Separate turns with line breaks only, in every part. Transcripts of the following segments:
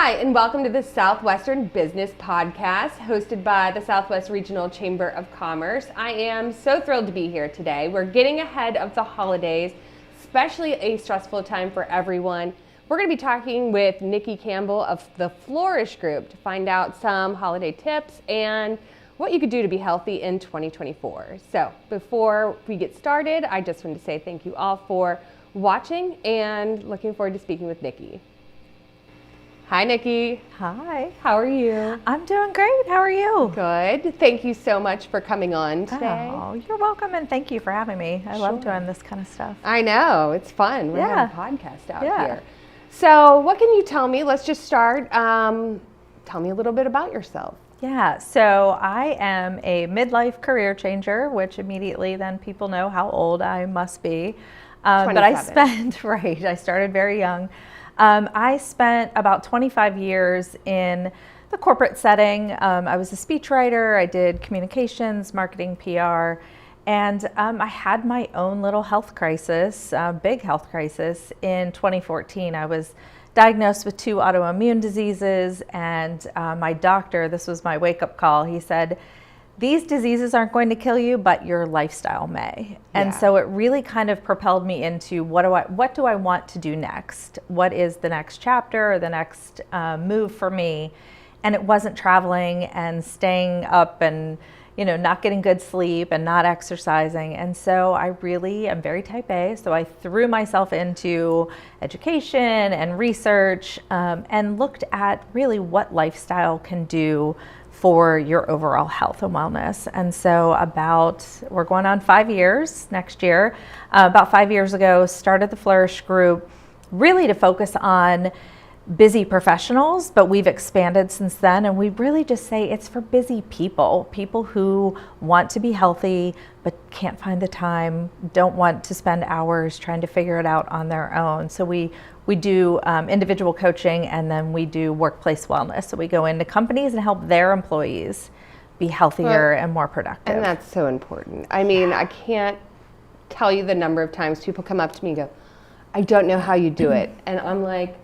Hi, and welcome to the Southwestern Business Podcast, hosted by the Southwest Regional Chamber of Commerce. I am so thrilled to be here today. We're getting ahead of the holidays, especially a stressful time for everyone. We're going to be talking with Niki Campbell of the Flourish Group to find out some holiday tips and what you could do to be healthy in 2024. So before we get started, I just want to say thank you all for watching and looking forward to speaking with Niki. Hi, Niki.
Hi.
How are you?
I'm doing great. How are you?
Good. Thank you so much for coming on today.
Oh, you're welcome, and thank you for having me. I love doing this kind of stuff.
I know. It's fun. We're having a podcast out here.
So
what can you tell me? Let's just start. Tell me a little bit about yourself.
Yeah, so I am a midlife career changer, which immediately then people know how old I must be. But I started very young. I spent about 25 years in the corporate setting. I was a speechwriter. I did communications, marketing, PR, and I had my own little health crisis, big health crisis in 2014. I was diagnosed with 2 autoimmune diseases, and my doctor, this was my wake-up call, he said, "These diseases aren't going to kill you, but your lifestyle may." And so it really kind of propelled me into what do I want to do next? What is the next chapter or the next move for me? And it wasn't traveling and staying up and not getting good sleep and not exercising. And so I really am very type A. So I threw myself into education and research and looked at really what lifestyle can do for your overall health and wellness. And so we're going on 5 years next year. About 5 years ago, started the Flourish Group really to focus on busy professionals, but we've expanded since then, and we really just say it's for busy people who want to be healthy but can't find the time, don't want to spend hours trying to figure it out on their own. So we do individual coaching, and then we do workplace wellness. So we go into companies and help their employees be healthier and more productive.
And that's so important. I mean, I can't tell you the number of times people come up to me and go, "I don't know how you do it." And I'm like,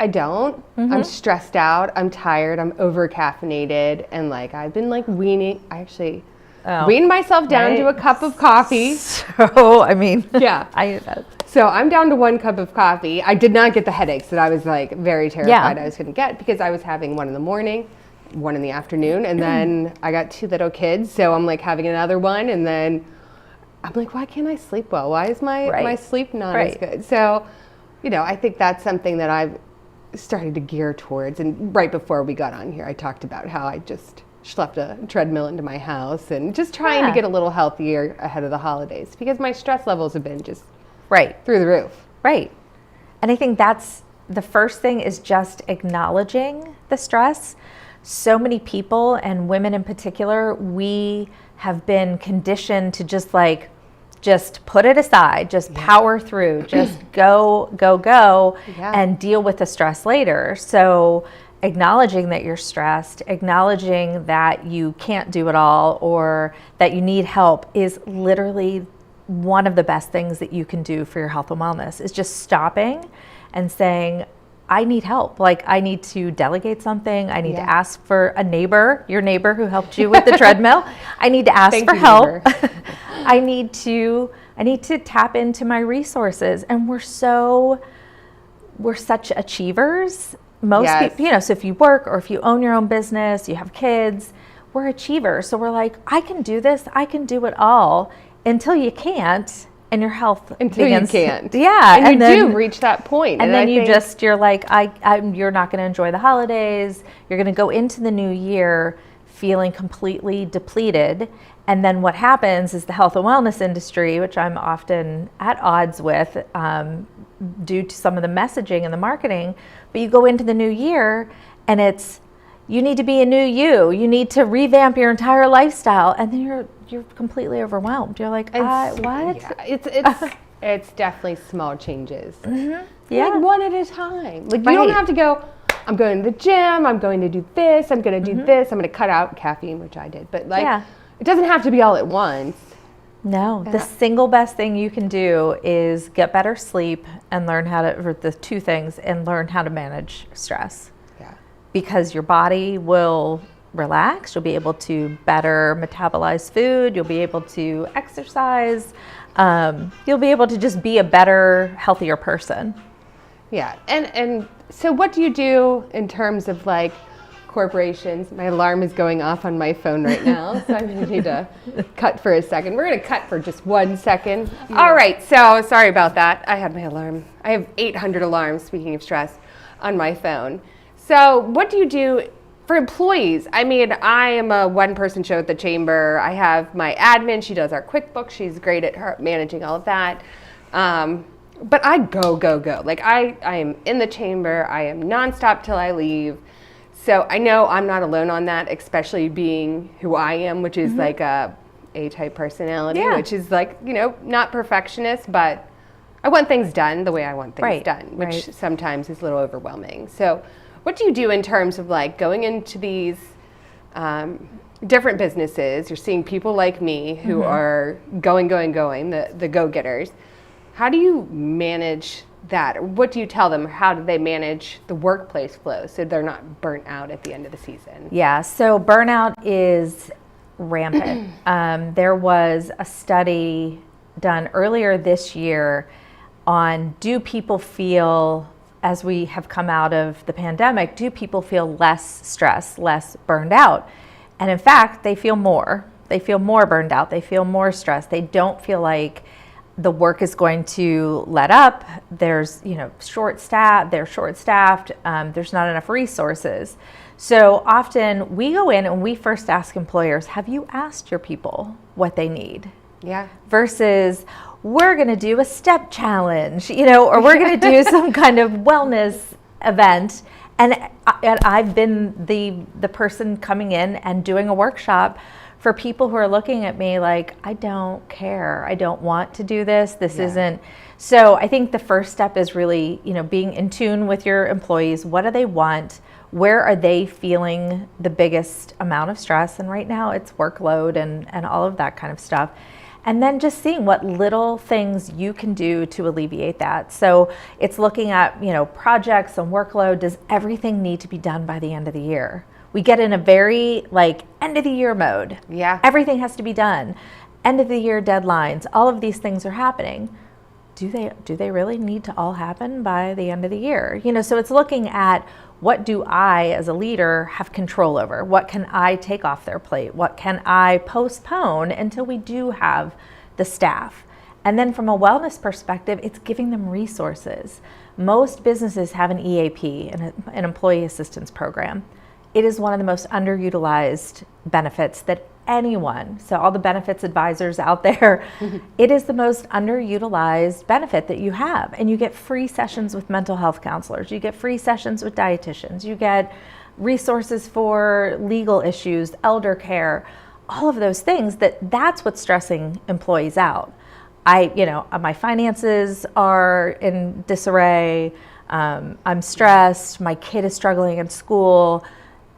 I don't. I'm stressed out. I'm tired. I'm over caffeinated. And I've been weaning myself down to a cup of coffee.
So, I mean,
So I'm down to 1 cup of coffee. I did not get the headaches that I was very terrified I was going to get, because I was having 1 in the morning, 1 in the afternoon, and then I got 2 little kids. So I'm having another one, and then I'm why can't I sleep well? Why is my sleep not as good? So, I think that's something that I've started to gear towards. And right before we got on here, I talked about how I just schlepped a treadmill into my house and just trying to get a little healthier ahead of the holidays, because my stress levels have been just through the roof.
Right. And I think that's the first thing, is just acknowledging the stress. So many people, and women in particular, we have been conditioned to just put it aside, just power through, just go, and deal with the stress later. So acknowledging that you're stressed, acknowledging that you can't do it all or that you need help is literally one of the best things that you can do for your health and wellness, is just stopping and saying, I need help. I need to delegate something. I need to ask for your neighbor who helped you with the treadmill. I need to ask for help. I need to tap into my resources. And we're such achievers. Most people, so if you work or if you own your own business, you have kids, we're achievers. So we're I can do this. I can do it all, until you can't. And your health
you can't.
Yeah.
And then, do reach that point.
And then you're not going to enjoy the holidays. You're going to go into the new year feeling completely depleted. And then what happens is the health and wellness industry, which I'm often at odds with due to some of the messaging and the marketing, but you go into the new year and you need to be a new you. You need to revamp your entire lifestyle. And then you're completely overwhelmed. You're what?
Yeah, it's definitely small changes.
Yeah.
One at a time. You don't have to go, I'm going to the gym, I'm going to do this, I'm going to do this, I'm going to cut out caffeine, which I did. But it doesn't have to be all at once.
No, the single best thing you can do is get better sleep and learn how to, or the two things, and learn how to manage stress.
Yeah.
Because your body will relax, you'll be able to better metabolize food, you'll be able to exercise, you'll be able to just be a better, healthier person.
Yeah, and so what do you do in terms of like corporations? My alarm is going off on my phone right now, so I'm going to need to cut for a second. We're going to cut for just 1 second. Yeah. All right, so sorry about that. I had my alarm. I have 800 alarms, speaking of stress, on my phone. So what do you do for employees? I mean, I am a one-person show at the chamber. I have my admin. She does our QuickBooks. She's great at her managing all of that. But I go. Like I am in the chamber. I am nonstop till I leave. So I know I'm not alone on that, especially being who I am, which is like a A-type personality, which is like, you know, not perfectionist, but I want things done the way I want things done, which sometimes is a little overwhelming. So what do you do in terms of like going into these different businesses? You're seeing people like me who are going, the go-getters. How do you manage that? Or what do you tell them? How do they manage the workplace flow so they're not burnt out at the end of the season?
Yeah, so burnout is rampant. There was a study done earlier this year on, do people feel, as we have come out of the pandemic, do people feel less stressed, less burned out? And in fact, they feel more. They feel more burned out. They feel more stressed. They don't feel like the work is going to let up. There's, you know, they're short-staffed. There's not enough resources. So often we go in and we first ask employers, have you asked your people what they need?
Yeah.
Versus, we're going to do a step challenge, you know, or we're going to do some kind of wellness event. And I've been the person coming in and doing a workshop for people who are looking at me like, I don't care. I don't want to do this. This isn't. So I think the first step is really, you know, being in tune with your employees. What do they want? Where are they feeling the biggest amount of stress? And right now it's workload and all of that kind of stuff. And then just seeing what little things you can do to alleviate that. So it's looking at, you know, projects and workload. Does everything need to be done by the end of the year? We get in a very like end of the year mode.
Yeah.
Everything has to be done. End of the year deadlines. All of these things are happening. Do they really need to all happen by the end of the year? You know, so it's looking at, what do I as a leader have control over? What can I take off their plate? What can I postpone until we do have the staff? And then from a wellness perspective, it's giving them resources. Most businesses have an EAP, an employee assistance program. It is one of the most underutilized benefits that anyone, so all the benefits advisors out there, it is the most underutilized benefit that you have. And you get free sessions with mental health counselors. You get free sessions with dietitians. You get resources for legal issues, elder care, all of those things. That's what's stressing employees out. My finances are in disarray. I'm stressed. My kid is struggling in school.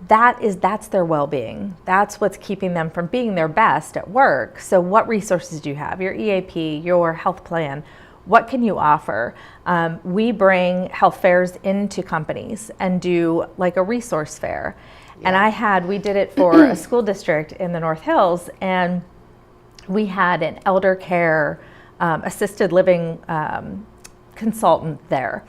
That's their well-being. That's what's keeping them from being their best at work. So what resources do you have? Your EAP, your health plan, what can you offer? We bring health fairs into companies and do like a resource fair. Yeah. And we did it for a school district in the North Hills, and we had an elder care, assisted living consultant there.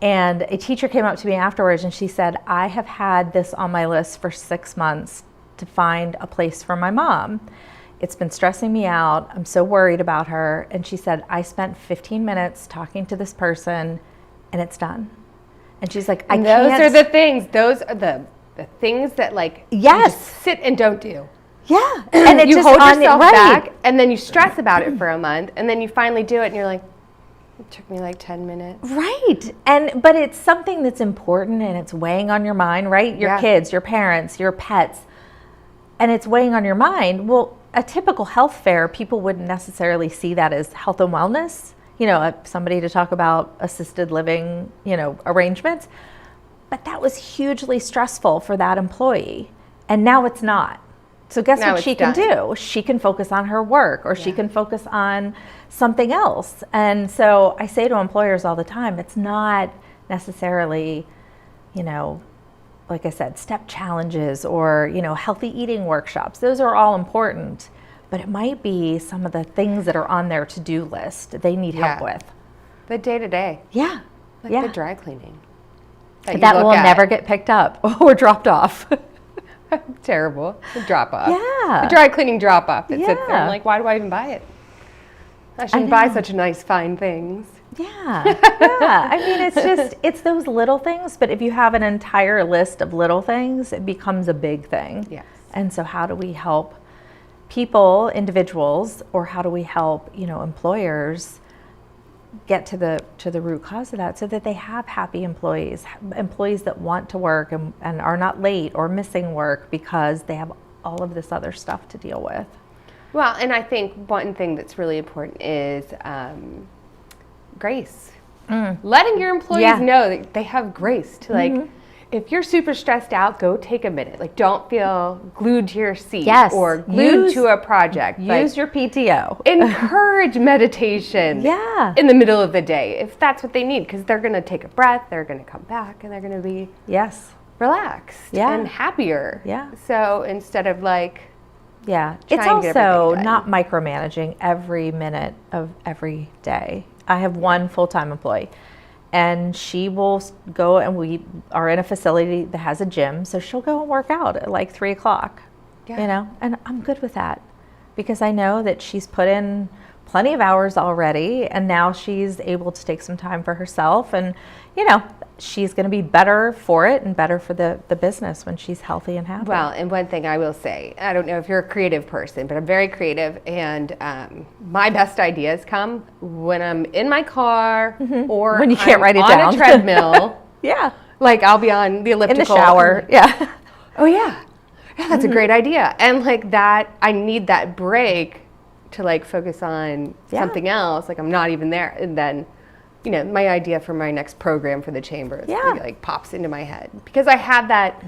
And a teacher came up to me afterwards and she said, I have had this on my list for 6 months to find a place for my mom. It's been stressing me out. I'm so worried about her. And she said, I spent 15 minutes talking to this person and it's done. And she's like,
those are the things that like, you just sit and don't do.
Yeah.
And you hold yourself back and then you stress about it for a month and then you finally do it and you're like, it took me like 10 minutes.
Right. But it's something that's important and it's weighing on your mind, right? Your kids, your parents, your pets, and it's weighing on your mind. Well, a typical health fair, people wouldn't necessarily see that as health and wellness, you know, somebody to talk about assisted living, you know, arrangements. But that was hugely stressful for that employee. And now it's not. So guess what she can do? She can focus on her work, or she can focus on something else. And so I say to employers all the time, it's not necessarily, like I said, step challenges or, healthy eating workshops. Those are all important, but it might be some of the things that are on their to-do list they need help with.
The day-to-day.
Yeah.
Like the dry cleaning.
That will never get picked up or dropped off.
Terrible. The drop off.
Yeah.
The dry cleaning drop off. It sits there. I'm like, why do I even buy it? I shouldn't buy such nice, fine things.
Yeah. I mean, it's those little things, but if you have an entire list of little things, it becomes a big thing.
Yes.
And so how do we help people, individuals, or how do we help, employers get to the root cause of that so that they have happy employees that want to work and are not late or missing work because they have all of this other stuff to deal with.
Well, and I think one thing that's really important is grace. Letting your employees know that they have grace to if you're super stressed out, go take a minute. Like, don't feel glued to your seat or glued to a project.
Use your PTO.
Encourage meditation in the middle of the day if that's what they need, because they're going to take a breath, they're going to come back, and they're going to be relaxed and happier.
Yeah.
So instead of
it's also not micromanaging every minute of every day. I have one full-time employee. And she will go, and we are in a facility that has a gym, so she'll go and work out at like 3 o'clock, and I'm good with that because I know that she's put in plenty of hours already, and now she's able to take some time for herself, and she's going to be better for it and better for the business when she's healthy and happy.
Well, and one thing I will say, I don't know if you're a creative person, but I'm very creative, and my best ideas come when I'm in my car or
when you can't write it
on
down.
A treadmill. Like I'll be on the elliptical.
In the shower.
Oh yeah. Yeah, that's a great idea. And like that, I need that break to focus on something else. Like I'm not even there. And then my idea for my next program for the chamber pops into my head because I have that.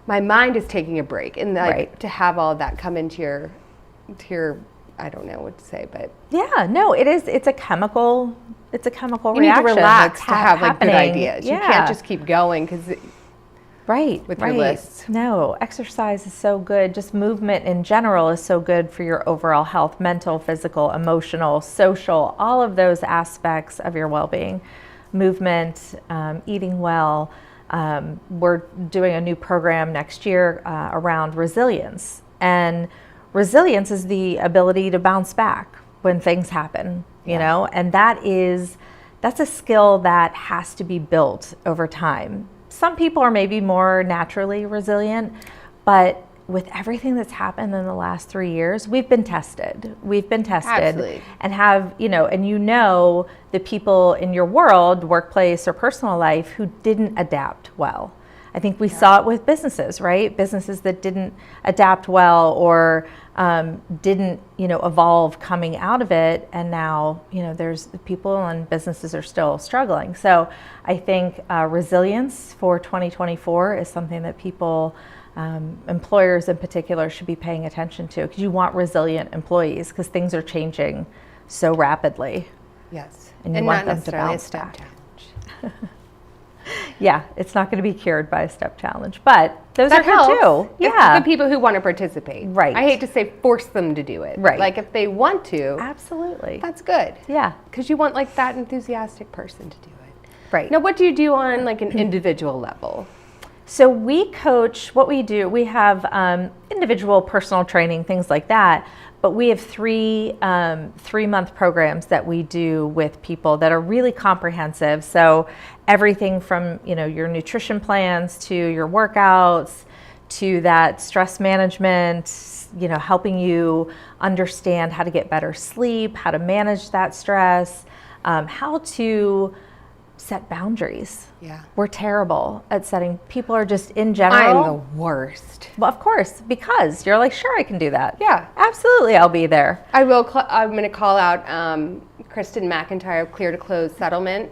My mind is taking a break, and to have all of that come into your, I don't know what to say, but
it is. It's a chemical. It's a chemical
you
reaction.
You need to relax to have
happening.
Good ideas. You can't just keep going because. With your lists.
No, exercise is so good. Just movement in general is so good for your overall health, mental, physical, emotional, social, all of those aspects of your well-being. Movement, eating well. We're doing a new program next year around resilience. And resilience is the ability to bounce back when things happen, you know, and that's a skill that has to be built over time. Some people are maybe more naturally resilient, but with everything that's happened in the last 3 years, we've been tested.
Absolutely.
And have, the people in your world, workplace or personal life who didn't adapt well. I think we saw it with businesses, right? Businesses that didn't adapt well or didn't, evolve coming out of it. And now, there's people and businesses are still struggling. So I think resilience for 2024 is something that people, employers in particular, should be paying attention to, because you want resilient employees because things are changing so rapidly.
Yes.
And you want them to bounce back. Yeah, it's not going to be cured by a step challenge, but those are good too.
Yeah, the people who want to participate.
Right.
I hate to say force them to do it.
Right.
Like if they want to.
Absolutely.
That's good.
Yeah.
Because you want that enthusiastic person to do it.
Right.
Now, what do you do on an individual level?
So we coach. What we do, we have individual personal training, things like that. But we have 3-month programs that we do with people that are really comprehensive. So everything from your nutrition plans to your workouts to that stress management, helping you understand how to get better sleep, how to manage that stress, how to set boundaries.
Yeah.
We're terrible at setting. People are just in general.
I'm the worst.
Well, of course, because you're like, sure, I can do that.
Yeah.
Absolutely, I'll be there.
I'm going to call out Kristen McIntyre of Clear to Close Settlement.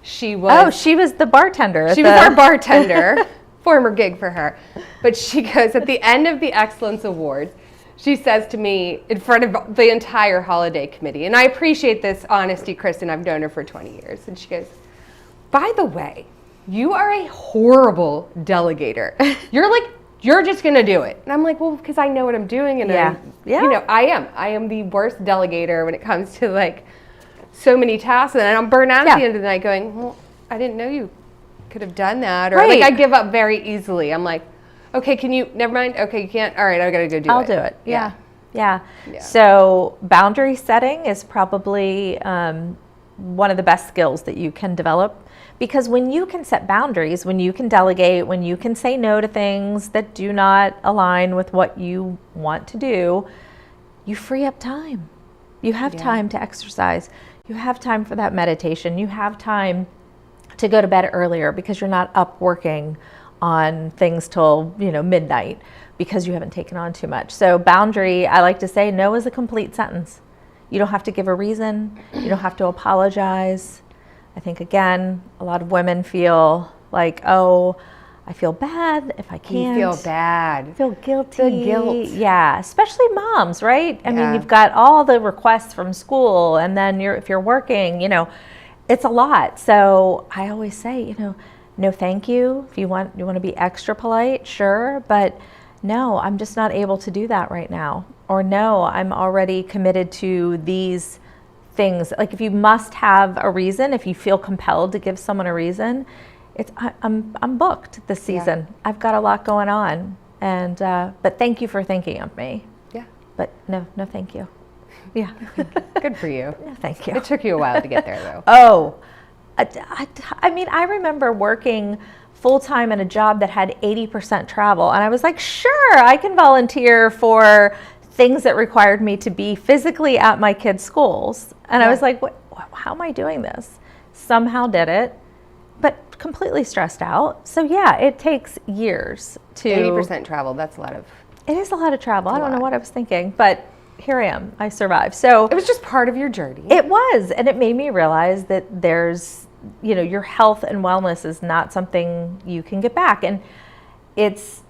She was
the bartender.
She was our bartender. Former gig for her. But she goes, at the end of the Excellence Awards, she says to me in front of the entire holiday committee, and I appreciate this honesty, Kristen, I've known her for 20 years, and she goes, by the way, you are a horrible delegator. You're just going to do it. And I'm like, well, because I know what I'm doing. And I am the worst delegator when it comes to like so many tasks. And I'm burnt out at the end of the night going, well, I didn't know you could have done that. Or like I give up very easily. I'm like, okay, never mind. Okay, you can't. All right, I got to go do it.
I'll do it. Yeah. So boundary setting is probably one of the best skills that you can develop. Because when you can set boundaries, when you can delegate, when you can say no to things that do not align with what you want to do, you free up time. You have time to exercise. You have time for that meditation. You have time to go to bed earlier because you're not up working on things till, midnight because you haven't taken on too much. So boundary, I like to say, no is a complete sentence. You don't have to give a reason. You don't have to apologize. I think, again, a lot of women feel like, oh, I feel bad if I can't.
You feel bad.
I feel guilty.
The guilt.
Yeah, especially moms, right? I mean, you've got all the requests from school, and then if you're working, it's a lot. So I always say, no thank you. If you want to be extra polite, sure. But no, I'm just not able to do that right now. Or no, I'm already committed to these things. Like if you must have a reason, if you feel compelled to give someone a reason, I'm booked this season. I've got a lot going on, and but thank you for thinking of me. Yeah. But no thank you. Yeah.
Good for you.
No, thank you.
It took you a while to get there though.
Oh, I mean, I remember working full-time in a job that had 80% travel, and I was like, sure, I can volunteer for things that required me to be physically at my kids' schools. And I was like, how am I doing this? Somehow did it, but completely stressed out. So yeah, it takes years to...
80% travel, that's a lot of...
It is a lot of travel. I don't know what I was thinking, but here I am. I survived. So
it was just part of your journey.
It was, and it made me realize that there's, your health and wellness is not something you can get back. And it's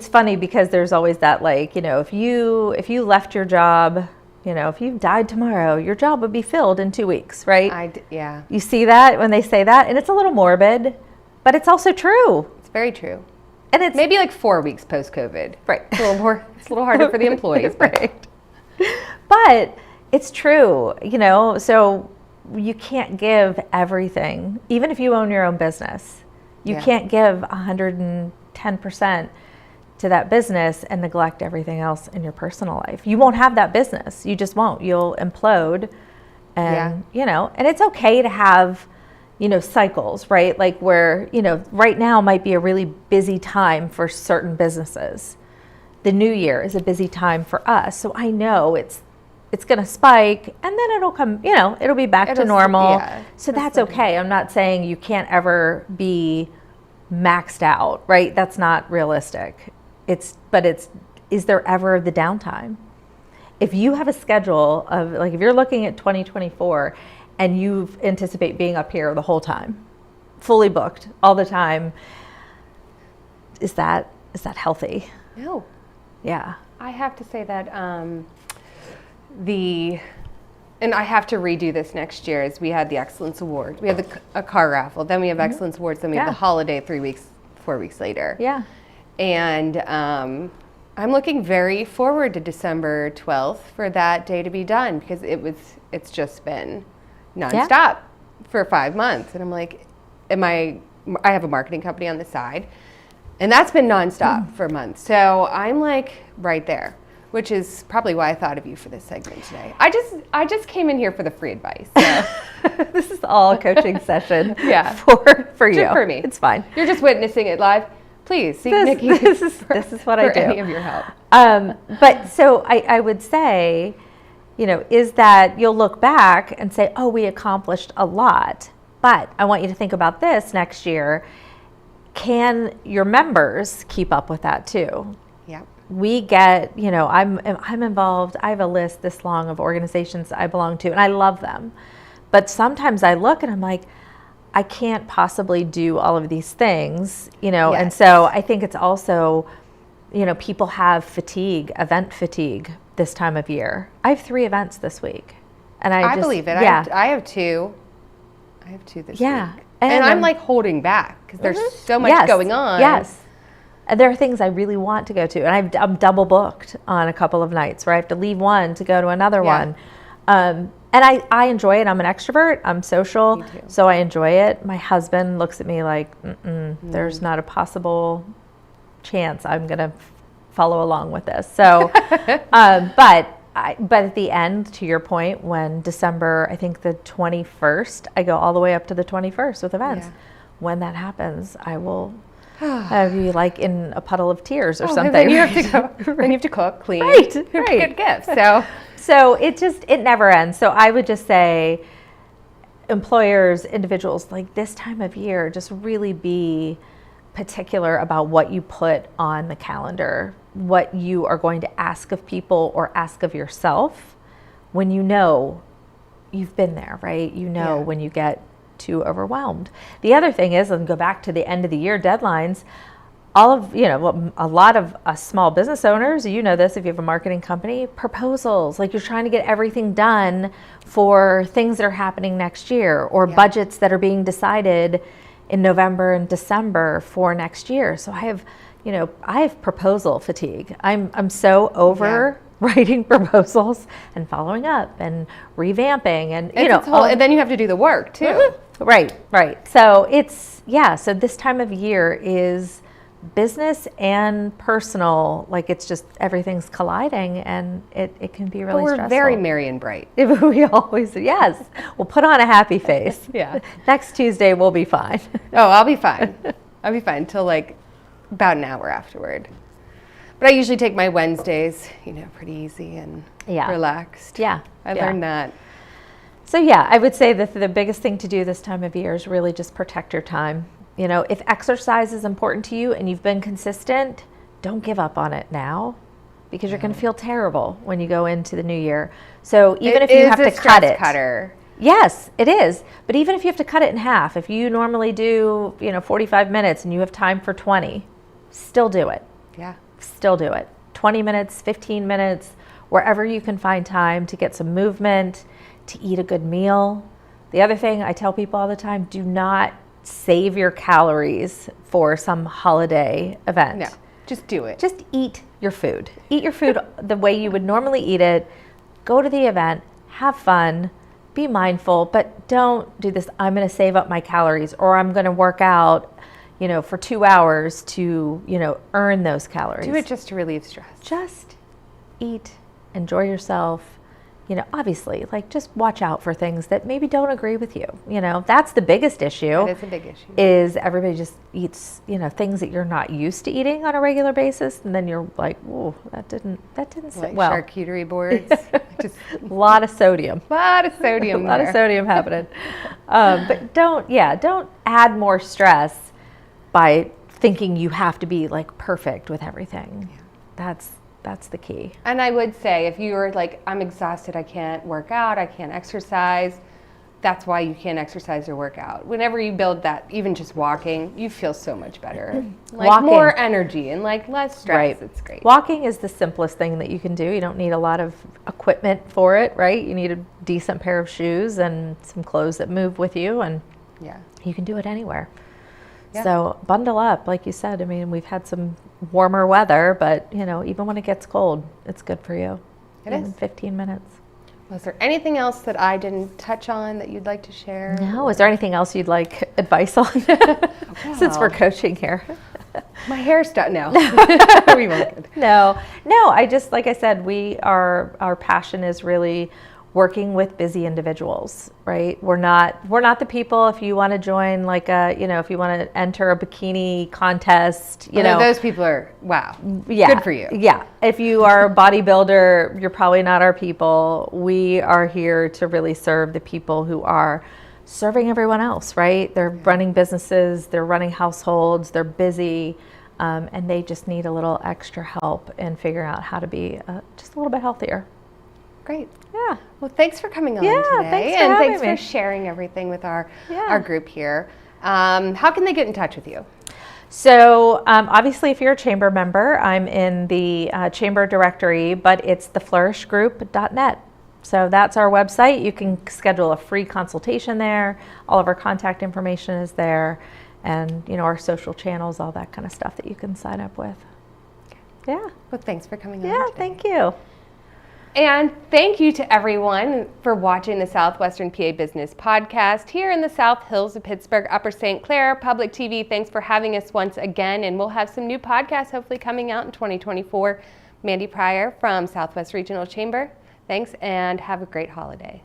funny because there's always that if you left your job, if you died tomorrow, your job would be filled in 2 weeks, right? You see that when they say that, and it's a little morbid, but it's also true.
It's very true.
And it's
maybe 4 weeks post-COVID.
Right.
It's a little harder for the employees.
Right. But it's true, so you can't give everything. Even if you own your own business, you can't give 110% to that business and neglect everything else in your personal life. You won't have that business. You just won't. You'll implode. And, and it's okay to have, cycles, right? Like where, right now might be a really busy time for certain businesses. The new year is a busy time for us. So I know it's going to spike and then it'll come, it'll be back to normal. So that's okay. I'm not saying you can't ever be maxed out, right? That's not realistic. Is there ever the downtime? If you have a schedule of if you're looking at 2024 and you anticipate being up here the whole time, fully booked all the time, is that healthy?
No.
Yeah.
I have to say that and I have to redo this next year, is we had the Excellence Award. We have a car raffle, then we have Excellence Awards, then we have the holiday 4 weeks later.
Yeah.
And I'm looking very forward to December 12th for that day to be done, because it's just been nonstop for 5 months. And I'm like, I have a marketing company on the side, and that's been nonstop for months. So I'm right there, which is probably why I thought of you for this segment today. I just came in here for the free advice. So.
This is all a coaching session for you.
Just for me.
It's fine.
You're just witnessing it live. Please seek Niki.
This is what I do.
Any of your help.
But so I would say, is that you'll look back and say, oh, we accomplished a lot. But I want you to think about this next year. Can your members keep up with that too?
Yeah.
We get, I'm involved. I have a list this long of organizations I belong to, and I love them. But sometimes I look and I'm like, I can't possibly do all of these things, and so I think it's also, people have event fatigue this time of year. I have 3 events this week. And I
believe it.
Yeah.
I have 2. I have 2 this
week.
And I'm like holding back because there's so much going on.
Yes. And there are things I really want to go to. And I'm double booked on a couple of nights where I have to leave one to go to another one. And I enjoy it. I'm an extrovert. I'm social. So I enjoy it. My husband looks at me like, there's not a possible chance I'm going to follow along with this. So, but at the end, to your point, when December, I think the 21st, I go all the way up to the 21st with events. Yeah. When that happens, I will be like in a puddle of tears or something.
Then you have to go. Then you have to cook, clean,
right.
get gifts.
So it never ends. So I would just say, employers, individuals, like this time of year, just really be particular about what you put on the calendar, what you are going to ask of people or ask of yourself when you've been there, right? When you get too overwhelmed. The other thing is, and go back to the end of the year deadlines, a lot of us small business owners, you know this if you have a marketing company, proposals, like you're trying to get everything done for things that are happening next year or budgets that are being decided in November and December for next year. So I have proposal fatigue. I'm so over writing proposals and following up and revamping and
and then you have to do the work too.
Mm-hmm. Right. So so this time of year is business and personal, like it's just everything's colliding and it can be really stressful.
We're very merry and bright.
We always, yes. We'll put on a happy face.
Yeah.
Next Tuesday we'll be fine.
Oh, I'll be fine. I'll be fine till like about an hour afterward. But I usually take my Wednesdays, pretty easy and relaxed.
Yeah.
I learned that.
So I would say that the biggest thing to do this time of year is really just protect your time. If exercise is important to you and you've been consistent, don't give up on it now because you're going to feel terrible when you go into the new year. So even if you have to cut it.
Cutter.
Yes, it is. But even if you have to cut it in half, if you normally do, 45 minutes and you have time for 20, still do it.
Yeah.
Still do it. 20 minutes, 15 minutes, wherever you can find time to get some movement, to eat a good meal. The other thing I tell people all the time, do not save your calories for some holiday event.
No, just do it.
Just eat your food. Eat your food the way you would normally eat it. Go to the event, have fun, be mindful, but don't do this, I'm going to save up my calories or I'm going to work out, for 2 hours to, earn those calories.
Do it just to relieve stress.
Just eat, enjoy yourself. Obviously, like just watch out for things that maybe don't agree with you. That's the biggest issue.
That is a big issue.
Is everybody just eats, things that you're not used to eating on a regular basis, and then you're like, "Whoa, that didn't sit well."
Charcuterie boards, just
a lot of sodium.
A lot of sodium.
A lot of sodium happening. But don't add more stress by thinking you have to be like perfect with everything. Yeah. That's the key.
And I would say if you're like, I'm exhausted, I can't work out, I can't exercise, that's why you can't exercise or work out. Whenever you build that, even just walking, you feel so much better. Like more energy and like less stress.
Right.
It's great.
Walking is the simplest thing that you can do. You don't need a lot of equipment for it, right? You need a decent pair of shoes and some clothes that move with you, and you can do it anywhere. Yeah. So bundle up, like you said. I mean, we've had some warmer weather, but even when it gets cold, it's good for you.
It is.
15 minutes.
Was there anything else that I didn't touch on that you'd like to share?
No. Is there anything else you'd like advice on? Since we're coaching here.
My hair's done now. We won't.
No. I just, like I said, our passion is really working with busy individuals, right? We're not the people, if you want to join like if you want to enter a bikini contest,
those people are, wow.
Yeah.
Good for you.
Yeah. If you are a bodybuilder, you're probably not our people. We are here to really serve the people who are serving everyone else, right? They're running businesses, they're running households, they're busy, and they just need a little extra help in figuring out how to be just a little bit healthier.
Great.
Yeah.
Well, thanks for coming on today. Thanks for sharing everything with our group here. How can they get in touch with you?
So obviously, if you're a chamber member, I'm in the chamber directory, but it's theflourishgroup.net. So that's our website. You can schedule a free consultation there. All of our contact information is there, and our social channels, all that kind of stuff that you can sign up with. Yeah.
Well, thanks for coming on.
Yeah,
today.
thank you.
And thank you to everyone for watching the Southwestern PA Business Podcast here in the South Hills of Pittsburgh, Upper St. Clair Public TV. Thanks for having us once again, and we'll have some new podcasts hopefully coming out in 2024. Mandy Pryor from Southwest Regional Chamber. Thanks, and have a great holiday.